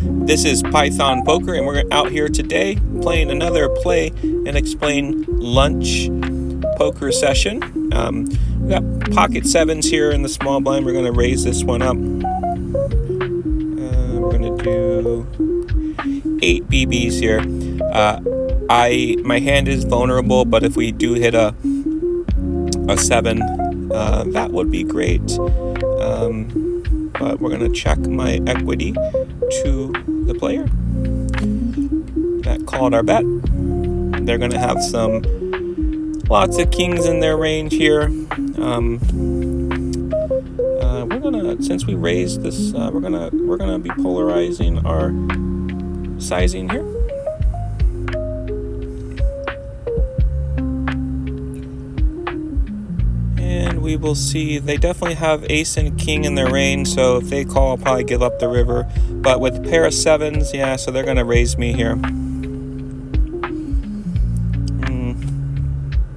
This is Python Poker, and we're out here today playing another play and explain lunch poker session. We got pocket sevens here in the small blind. We're going to raise this one up. We're going to do 8 BBs here. My hand is vulnerable, but if we do hit a 7, that would be great. But we're going to check my equity to the player that called our bet. They're going to have lots of kings in their range here. We're gonna, since we raised this, we're gonna be polarizing our sizing here. And we will see, they definitely have ace and king in their range, so if they call, I'll probably give up the river. But with a pair of sevens, yeah, so they're gonna raise me here.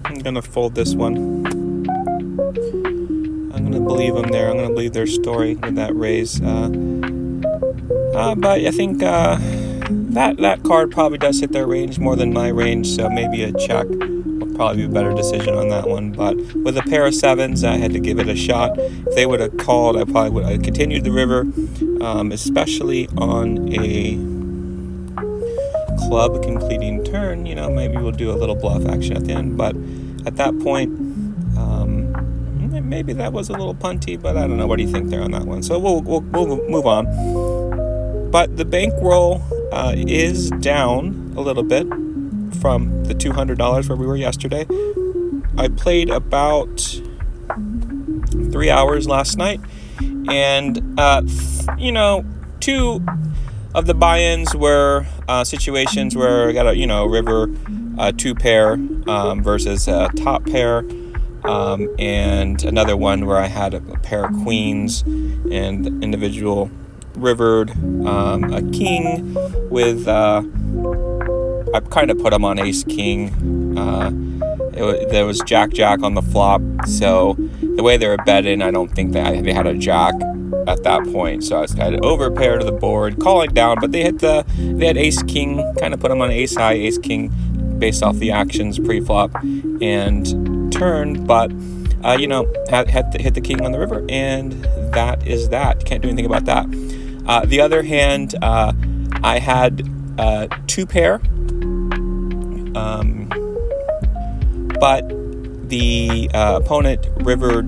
I'm gonna fold this one. I'm gonna believe them there. I'm gonna believe their story with that raise. But I think that card probably does hit their range more than my range, so maybe a check would probably be a better decision on that one. But with a pair of sevens, I had to give it a shot. If they would have called, I probably would have continued the river, especially on a club completing turn. You know, maybe we'll do a little bluff action at the end. But at that point, maybe that was a little punty, but I don't know. What do you think there on that one? So we'll move on. But the bankroll is down a little bit from the $200 where we were yesterday. I played about 3 hours last night, and 2 of the buy-ins were situations where I got a river 2 pair versus a top pair. And another one where I had a pair of queens and individual rivered a king with I kind of put them on ace king. There was jack on the flop, so the way they were betting, I don't think they had a jack at that point, so I was kind of over pair to the board, calling down, but they had ace king, kind of put them on ace high, ace king based off the actions pre-flop and turn, but had to hit the king on the river, and that is that. Can't do anything about that. The other hand, I had 2 pair, but the opponent rivered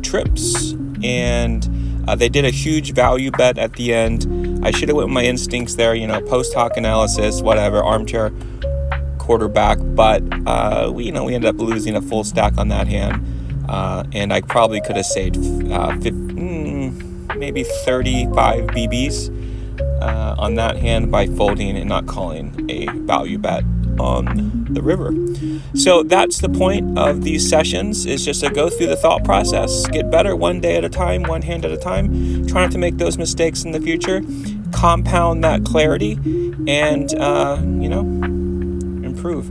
trips, and they did a huge value bet at the end. I should have went with my instincts there, post hoc analysis, whatever, armchair quarterback, but we ended up losing a full stack on that hand, and I probably could have saved maybe 35 BBs on that hand by folding and not calling a value bet on the river. So that's the point of these sessions, is just to go through the thought process, get better one day at a time, one hand at a time, try not to make those mistakes in the future, compound that clarity, and improve.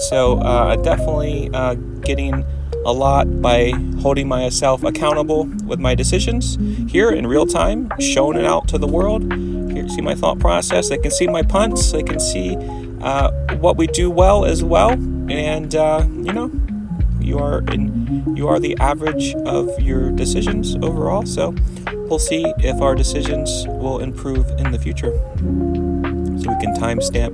So definitely getting a lot by holding myself accountable with my decisions here in real time, showing it out to the world. Here, see my thought process. They can see my punts. They can see what we do well as well. And you are the average of your decisions overall. So we'll see if our decisions will improve in the future. So we can timestamp,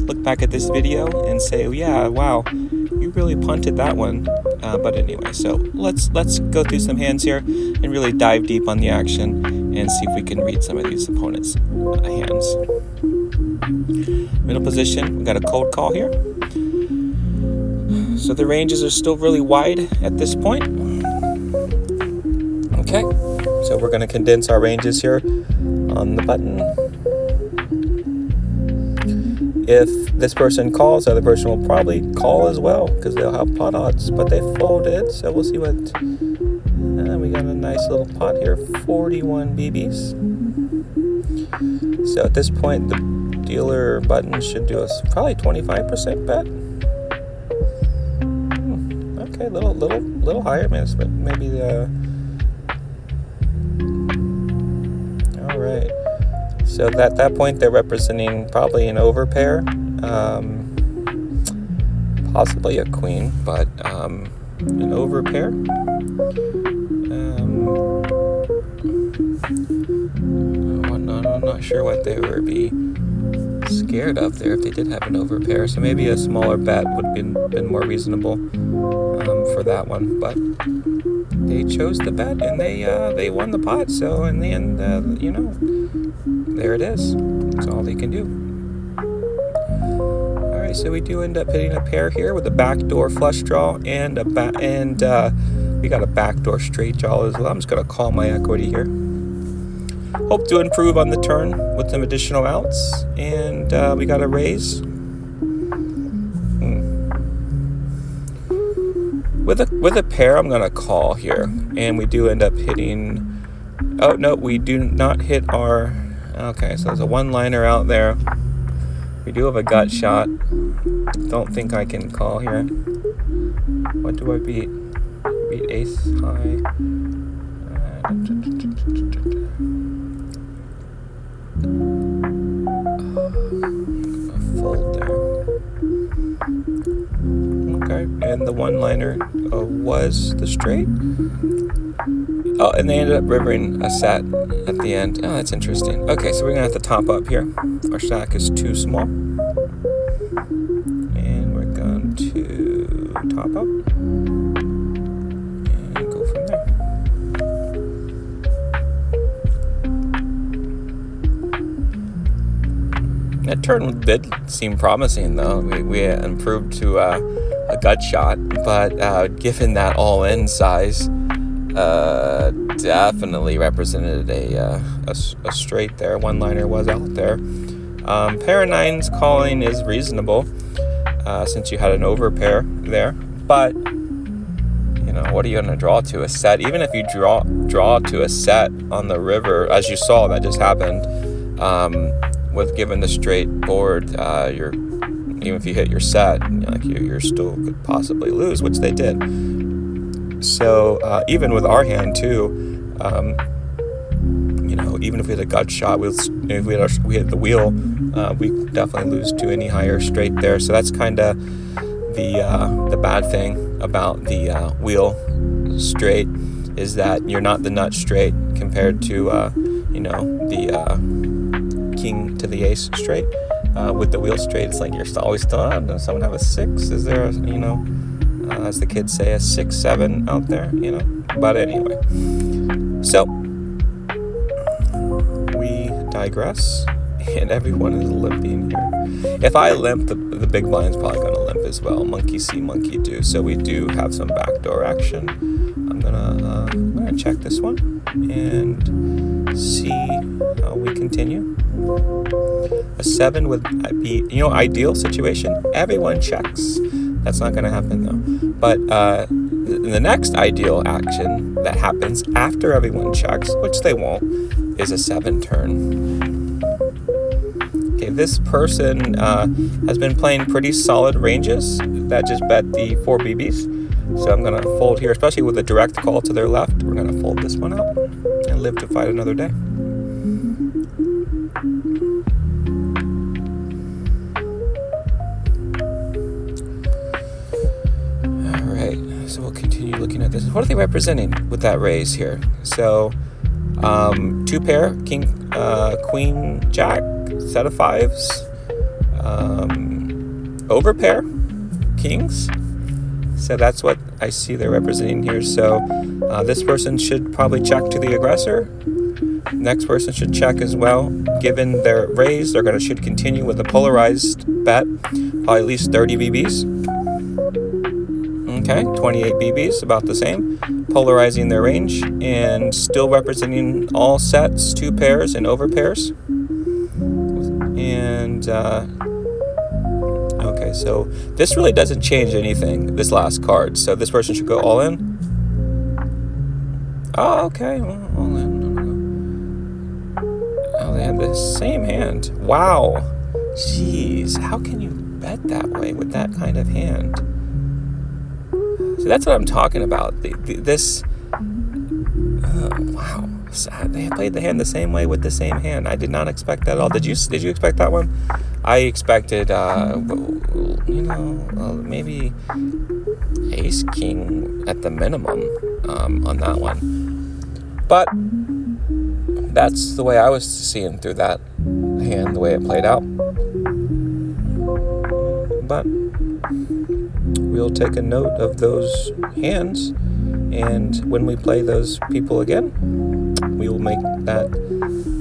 look back at this video and say, oh, yeah, wow, you really punted that one. But anyway, so let's go through some hands here and really dive deep on the action and see if we can read some of these opponents' hands. Middle position, we got a cold call here. So the ranges are still really wide at this point. Okay, so we're going to condense our ranges here on the button. If this person calls, the other person will probably call as well because they'll have pot odds, but they folded, so we'll see what. We got a nice little pot here, 41 BBs. So at this point, the dealer button should do us probably 25% bet. Okay, little higher, maybe the. All right. So at that point, they're representing probably an overpair, possibly a queen, but an overpair. I'm not sure what they would be scared of there if they did have an overpair. So maybe a smaller bet would have been more reasonable for that one. But they chose the bet and they won the pot. So in the end, there it is. That's all they can do. All right, so we do end up hitting a pair here with a backdoor flush draw and we got a backdoor straight draw as well. I'm just gonna call my equity here. Hope to improve on the turn with some additional outs, and we got a raise. With a pair, I'm gonna call here, and we do end up hitting. Oh no, we do not hit our. Okay, so there's a one-liner out there. We do have a gut shot. Don't think I can call here. What do I beat? Beat ace high. Fold there. Okay, and the one-liner was the straight. Oh, and they ended up rivering a set at the end. Oh, that's interesting. Okay, so we're gonna have to top up here. Our stack is too small, and we're going to top up and go from there. That turn did seem promising, though. We improved to a gut shot, but given that all-in size, definitely represented a straight there. One-liner was out there. Pair of nines calling is reasonable since you had an overpair there, but what are you going to draw to? A set? Even if you draw to a set on the river, as you saw, that just happened. With given the straight board, even if you hit your set, you're still could possibly lose, which they did. So even with our hand too, even if we had a gut shot, if we hit the wheel, we definitely lose to any higher straight there. So that's kind of the bad thing about the wheel straight is that you're not the nut straight compared to the king to the ace straight. With the wheel straight, it's like you're always still does someone have a 6? Is there as the kids say, a 6-7 out there, but anyway, so we digress, and everyone is limping here. If I limp, the big blind's probably going to limp as well. Monkey see, monkey do. So we do have some backdoor action. I'm gonna check this one and see how we continue. A 7 would be, ideal situation. Everyone checks. That's not going to happen though. But the next ideal action that happens after everyone checks, which they won't, is a 7 turn. Okay, this person has been playing pretty solid ranges that just bet the 4 BBs. So I'm going to fold here, especially with a direct call to their left. We're going to fold this one out and live to fight another day. All right, so we'll continue looking at this. What are they representing with that raise here? So 2 pair, king, queen, jack, set of 5s, over pair, kings. So that's what I see they're representing here. So this person should probably check to the aggressor. Next person should check as well. Given their raise, they're should continue with a polarized bet, probably at least 30 BBs. Okay, 28 BBs, about the same. Polarizing their range and still representing all sets, 2 pairs and over pairs. And okay, so this really doesn't change anything, this last card. So this person should go all in. Oh, okay, all in. Oh, they have the same hand. Wow. Jeez, how can you bet that way with that kind of hand? So that's what I'm talking about. Wow. they played the hand the same way with the same hand. I did not expect that at all. Did you expect that one? I expected, maybe ace king at the minimum on that one. But that's the way I was seeing through that hand, the way it played out. But we'll take a note of those hands, and when we play those people again, we will make that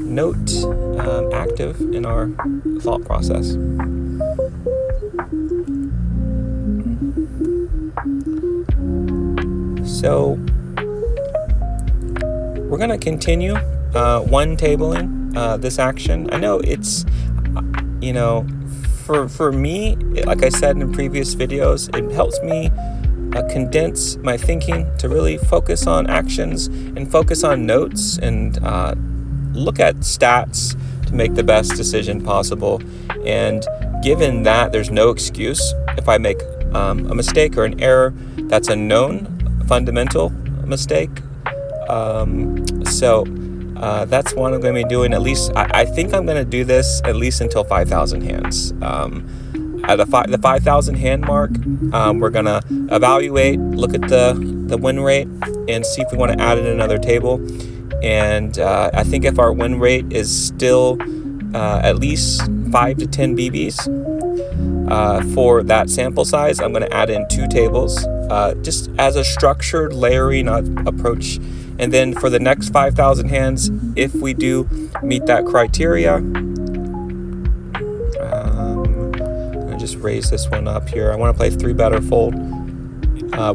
note active in our thought process. So we're going to continue one tabling this action. I know it's, for me, like I said in previous videos, it helps me condense my thinking to really focus on actions and focus on notes and look at stats to make the best decision possible. And given that there's no excuse if I make a mistake or an error, that's a known fundamental mistake. So that's what I'm going to be doing. At least I think I'm going to do this at least until 5,000 hands. At the 5,000 hand mark, we're going to evaluate, look at the win rate, and see if we want to add in another table. And I think if our win rate is still at least 5 to 10 BBs for that sample size, I'm going to add in 2 tables just as a structured layering approach. And then for the next 5,000 hands, if we do meet that criteria, I'll just raise this one up here. I want to play 3-better fold.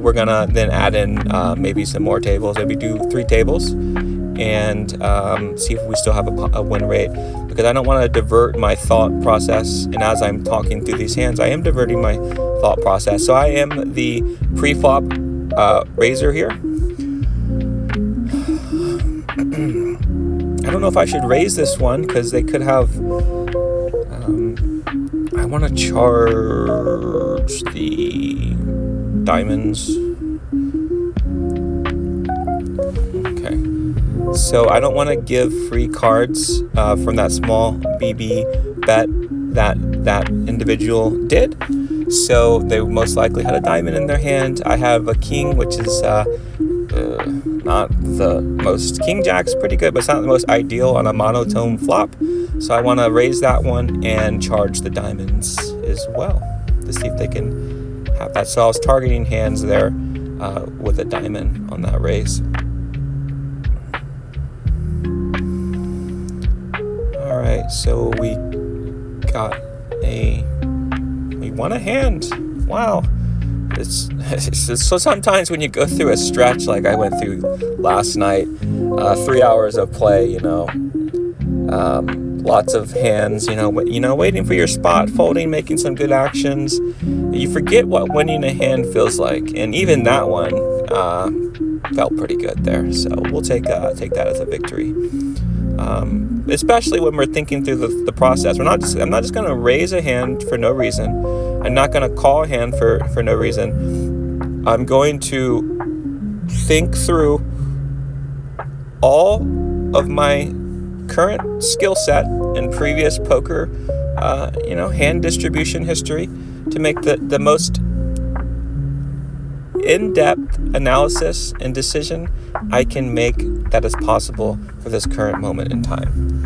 We're going to then add in maybe some more tables. Maybe do 3 tables and see if we still have a win rate, because I don't want to divert my thought process. And as I'm talking through these hands, I am diverting my thought process. So I am the pre-flop raiser here. I don't know if I should raise this one because they could have. I want to charge the diamonds. Okay, so I don't want to give free cards from that small BB bet that individual did. So they most likely had a diamond in their hand. I have a king, which is not the most. King Jack's pretty good, but it's not the most ideal on a monotone flop. So I want to raise that one and charge the diamonds as well to see if they can have that. So I was targeting hands there with a diamond on that raise. All right, so we won a hand. Wow. It's so sometimes when you go through a stretch like I went through last night, 3 hours of play, lots of hands, waiting for your spot, folding, making some good actions, you forget what winning a hand feels like. And even that one felt pretty good there. So we'll take that as a victory. Especially when we're thinking through the process. I'm not just going to raise a hand for no reason. I'm not going to call a hand for no reason. I'm going to think through all of my current skill set and previous poker, hand distribution history to make the most in-depth analysis and decision I can make that is possible for this current moment in time.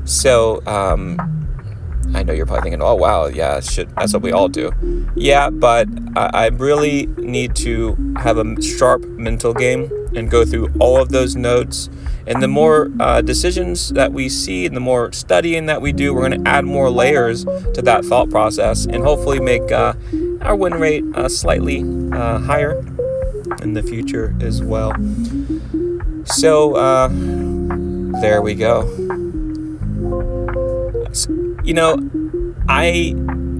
So, I know you're probably thinking, oh, wow, yeah, that's what we all do. Yeah, but I really need to have a sharp mental game and go through all of those notes. And the more decisions that we see and the more studying that we do, we're going to add more layers to that thought process and hopefully make our win rate slightly higher in the future as well. So, there we go. I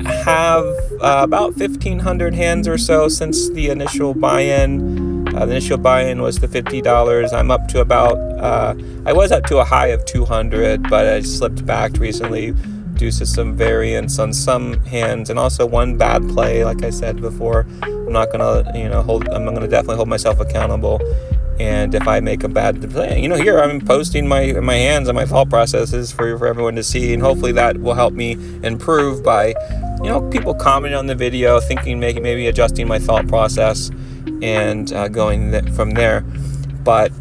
have about 1,500 hands or so since the initial buy-in. The initial buy-in was the $50. I'm up to about, I was up to a high of 200, but I slipped back recently due to some variance on some hands and also one bad play, like I said before. I'm not going to, I'm going to definitely hold myself accountable And if I make a bad decision, here I'm posting my hands and my thought processes for everyone to see, and hopefully that will help me improve by, people commenting on the video, thinking, maybe adjusting my thought process, and going from there. But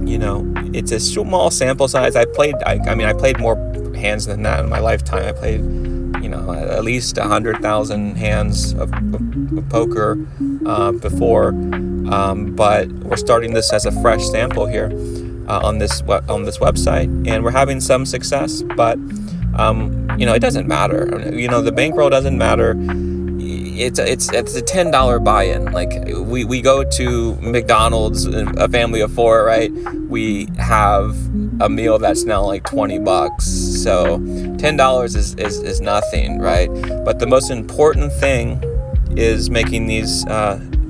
it's a small sample size. I played more hands than that in my lifetime. I played, at least 100,000 hands of poker before. But we're starting this as a fresh sample here on this website, and we're having some success. But it doesn't matter. The bankroll doesn't matter. It's a $10 buy-in. Like we go to McDonald's, a family of 4, right? We have a meal that's now like $20. So $10 is nothing, right? But the most important thing is making these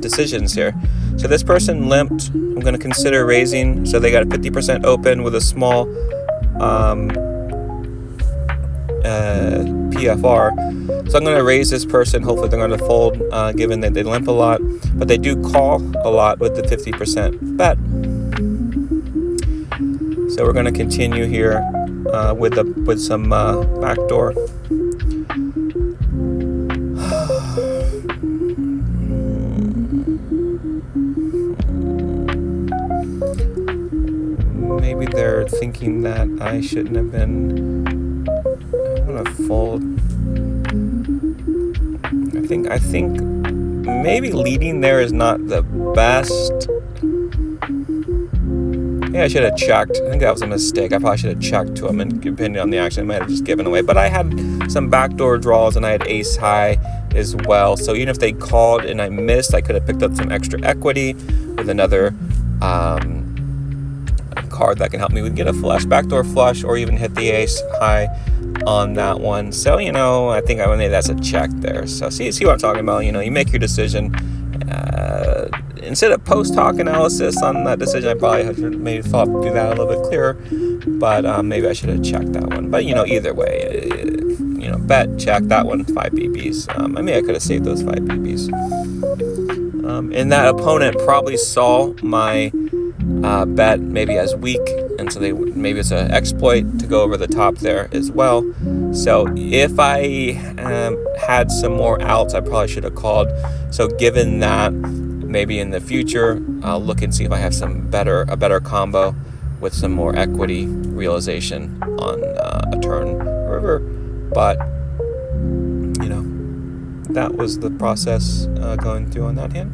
decisions here. So this person limped. I'm going to consider raising. So they got a 50% open with a small PFR. So I'm going to raise this person. Hopefully they're going to fold, given that they limp a lot. But they do call a lot with the 50% bet. So we're going to continue here with some backdoor. Maybe they're thinking that I shouldn't have been. I'm gonna fold. I think maybe leading there is not the best. Yeah, I should have checked. I think that was a mistake. I probably should have checked to him, and depending on the action, I might have just given away. But I had some backdoor draws, and I had ace high as well. So even if they called and I missed, I could have picked up some extra equity with another card that can help me get a flush, backdoor flush, or even hit the ace high on that one. So I think I made that's a check there. So see what I'm talking about. You make your decision. Instead of post hoc analysis on that decision, I probably have maybe thought do that a little bit clearer. But maybe I should have checked that one. But either way, bet, check that one, 5 BBs. I could have saved those 5 BBs. And that opponent probably saw my bet maybe as weak, and so maybe it's an exploit to go over the top there as well. So if I had some more outs, I probably should have called. So given that, maybe in the future I'll look and see if I have a better combo with some more equity realization on a turn river. But that was the process going through on that hand.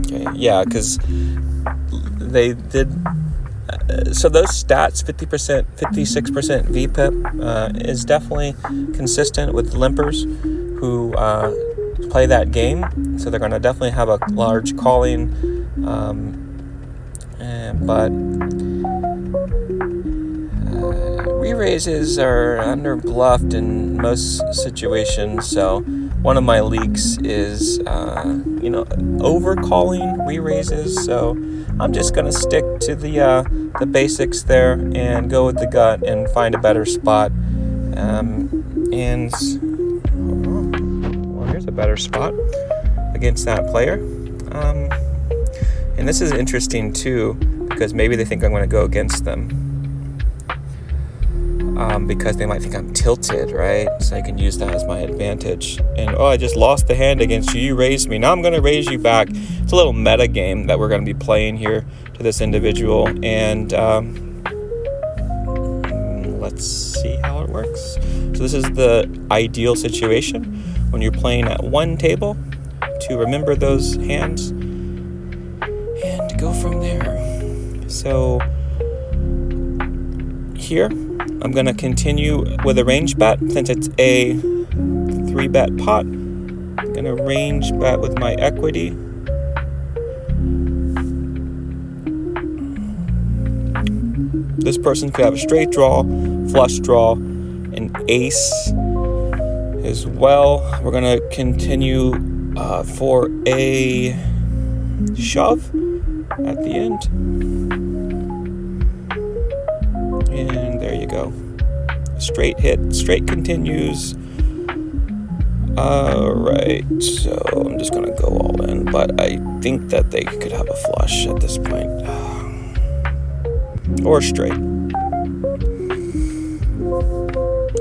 Okay, yeah, because they did. So those stats, 50%, 56% VPIP, is definitely consistent with limpers who play that game. So they're going to definitely have a large calling, but re-raises are under bluffed in most situations. So one of my leaks is, over-calling re-raises. So I'm just going to stick to the basics there and go with the gut and find a better spot. Here's a better spot against that player. And this is interesting too, because maybe they think I'm going to go against them. Because they might think I'm tilted, right? So I can use that as my advantage. And I just lost the hand against you. You raised me. Now I'm going to raise you back. It's a little meta game that we're going to be playing here to this individual. And let's see how it works. So this is the ideal situation when you're playing at one table to remember those hands and go from there. So here, I'm going to continue with a range bet since it's a 3-bet pot. I'm going to range bet with my equity. This person could have a straight draw, flush draw, an ace as well. We're going to continue for a shove at the end. And there you go. Straight hit, straight continues. Alright, so I'm just gonna go all in, but I think that they could have a flush at this point. Or straight.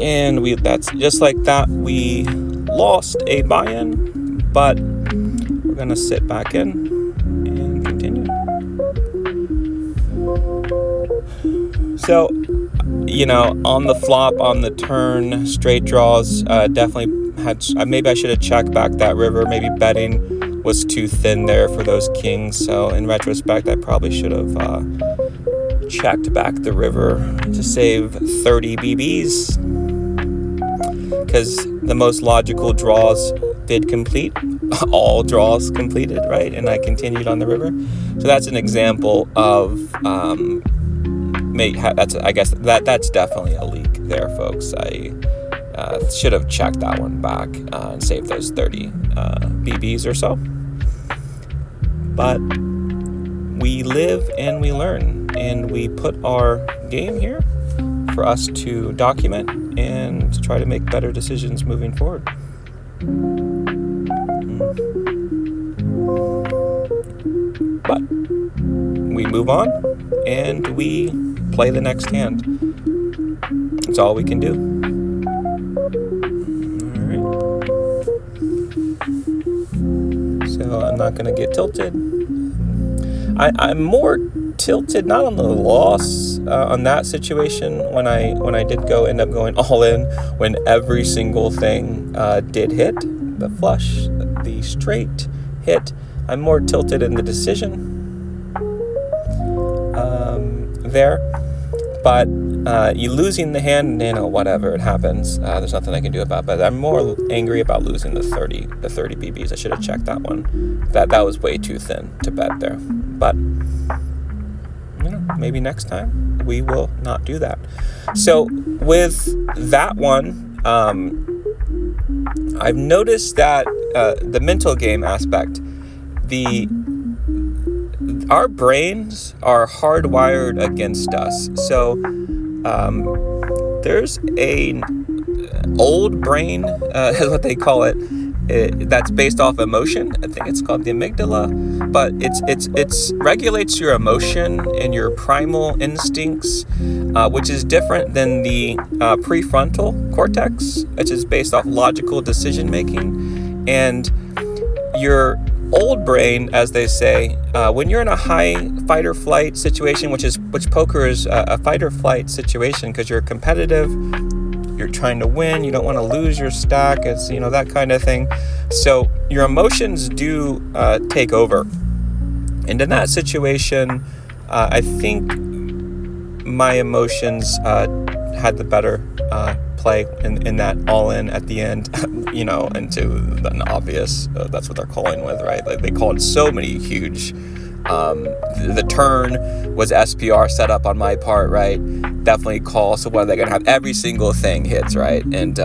And that's just like that. We lost a buy-in, but we're gonna sit back in and continue. So, on the flop, on the turn, straight draws, definitely maybe I should have checked back that river. Maybe betting was too thin there for those kings. So in retrospect, I probably should have checked back the river to save 30 BBs, because the most logical draws did complete. All draws completed, right? And I continued on the river. So that's an example of that's definitely a leak there, folks. I should have checked that one back and saved those 30 BBs or so. But we live and we learn, and we put our game here for us to document and to try to make better decisions moving forward. But we move on and we play the next hand. That's all we can do. So I'm not going to get tilted. I'm more tilted, not on the loss on that situation when I did end up going all in, when every single thing did hit. The flush, the straight hit. I'm more tilted in the decision there. But you losing the hand, whatever, it happens. There's nothing I can do about it. But I'm more angry about losing the 30 BBs. I should have checked that one. That was way too thin to bet there. But maybe next time we will not do that. So with that one, I've noticed that the mental game aspect, our brains are hardwired against us. So there's an old brain, is what they call it, that's based off emotion. I think it's called the amygdala, but it's regulates your emotion and your primal instincts, which is different than the prefrontal cortex, which is based off logical decision making. And your old brain, as they say, when you're in a high fight or flight situation, which poker is a fight or flight situation, because you're competitive, you're trying to win, you don't want to lose your stack, it's that kind of thing. So your emotions do take over, and in that situation, I think my emotions had the better play in that all in at the end, into an obvious, that's what they're calling with, right? Like they called so many huge, the turn was SPR set up on my part, right? Definitely call. So what are they going to have? Every single thing hits, right? And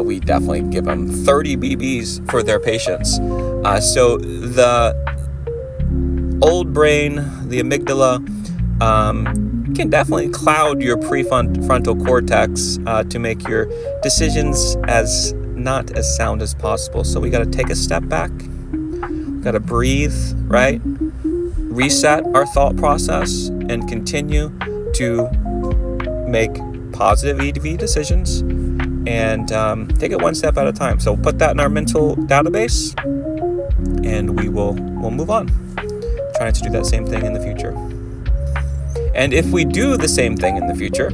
we definitely give them 30 BBs for their patience. So the old brain, the amygdala, can definitely cloud your prefrontal cortex to make your decisions as not as sound as possible. So we got to take a step back. We got to breathe, right? Reset our thought process and continue to make positive EDV decisions and take it one step at a time. So put that in our mental database, and we'll move on, trying to do that same thing in the future. And if we do the same thing in the future,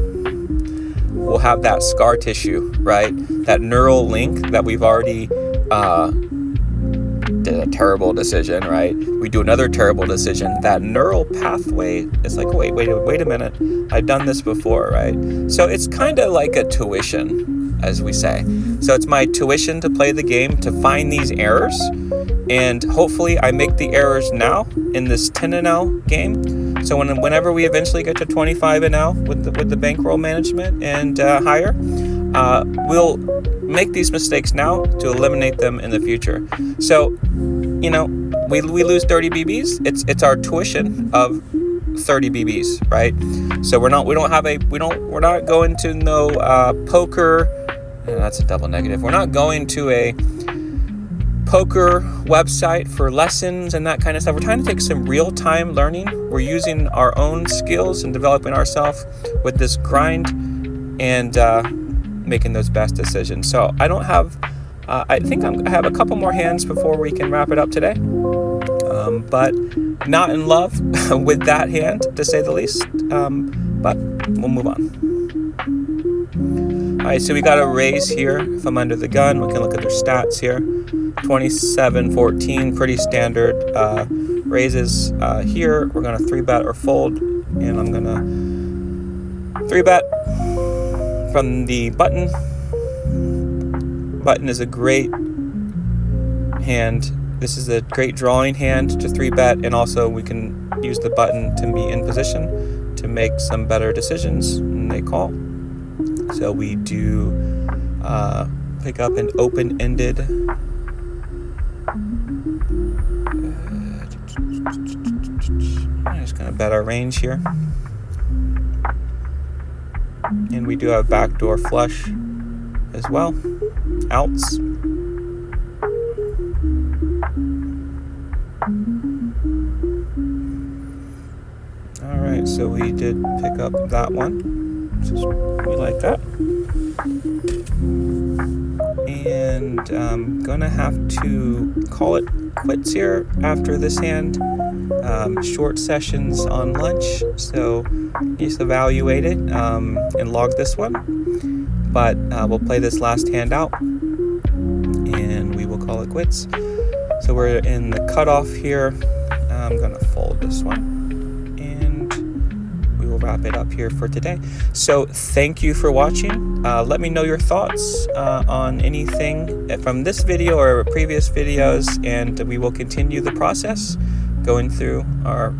we'll have that scar tissue, right? That neural link that we've already did a terrible decision, right? We do another terrible decision. That neural pathway is like, wait a minute. I've done this before, right? So it's kind of like a tuition, as we say. So it's my tuition to play the game, to find these errors. And hopefully I make the errors now in this 10-0 game. So whenever we eventually get to 25-0 with the bankroll management and higher, we'll make these mistakes now to eliminate them in the future. So, we lose 30 BBs. It's our tuition of 30 BBs, right? So we're not going to no poker That's a double negative. We're not going to a poker website for lessons and that kind of stuff. We're trying to take some real-time learning. We're using our own skills and developing ourselves with this grind and making those best decisions. So I don't have, I think I have a couple more hands before we can wrap it up today. But not in love with that hand, to say the least. But we'll move on. All right, so we got a raise here. If I'm under the gun, we can look at their stats here. 27-14, pretty standard raises here. We're going to 3-bet or fold, and I'm going to 3-bet from the button. Button is a great hand. This is a great drawing hand to 3-bet, and also we can use the button to be in position to make some better decisions when they call. So we do pick up an open-ended I'm just going to bet our range here. And we do have backdoor flush as well. Outs. Alright, so we did pick up that one. We like that. And I'm gonna have to call it quits here after this hand. Short sessions on lunch, so just evaluate it and log this one. But we'll play this last hand out and we will call it quits. So we're in the cutoff here. I'm gonna fold this one. Wrap it up here for today. So thank you for watching. Let me know your thoughts on anything from this video or previous videos, and we will continue the process going through our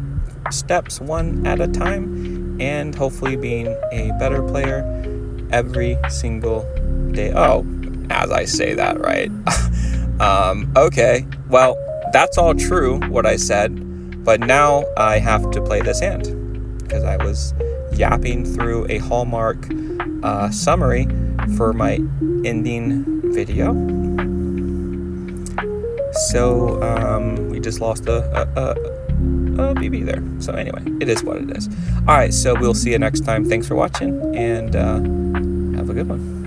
steps one at a time and hopefully being a better player every single day. Oh, as I say that, right? Okay, well, that's all true what I said, but now I have to play this hand because I was yapping through a Hallmark summary for my ending video. So we just lost a BB there. So anyway, it is what it is. All right, so we'll see you next time. Thanks for watching, and have a good one.